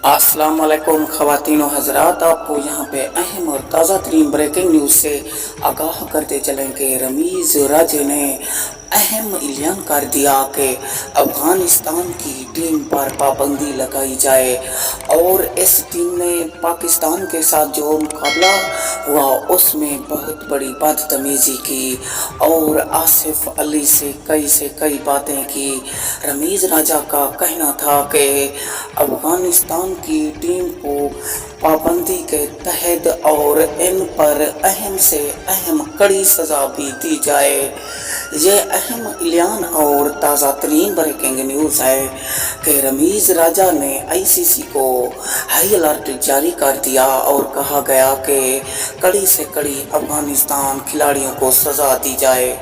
अस्सलाम वालेकुम ख़वातीन व हज़रात, आपको यहाँ पे अहम और ताज़ा तरीन ब्रेकिंग न्यूज़ से आगाह करते चलें कि रमीज़ राजा ने अहम ऐलान कर दिया कि अफ़गानिस्तान की टीम पर पाबंदी लगाई जाए और इस टीम ने पाकिस्तान के साथ जो मुकाबला हुआ उसमें बहुत बड़ी बदतमीज़ी की और आसिफ अली से कई बातें की। रमीज़ राजा का कहना था कि अफ़गानिस्तान की टीम को पाबंदी के तहत और इन पर अहम से अहम कड़ी सज़ा भी दी जाए। ये अहम ऐलान और ताज़ा तरीन ब्रेकिंग न्यूज़ है कि रमीज़ राजा ने आईसीसी को हाई अलर्ट जारी कर दिया और कहा गया कि कड़ी से कड़ी अफ़गानिस्तान खिलाड़ियों को सज़ा दी जाए।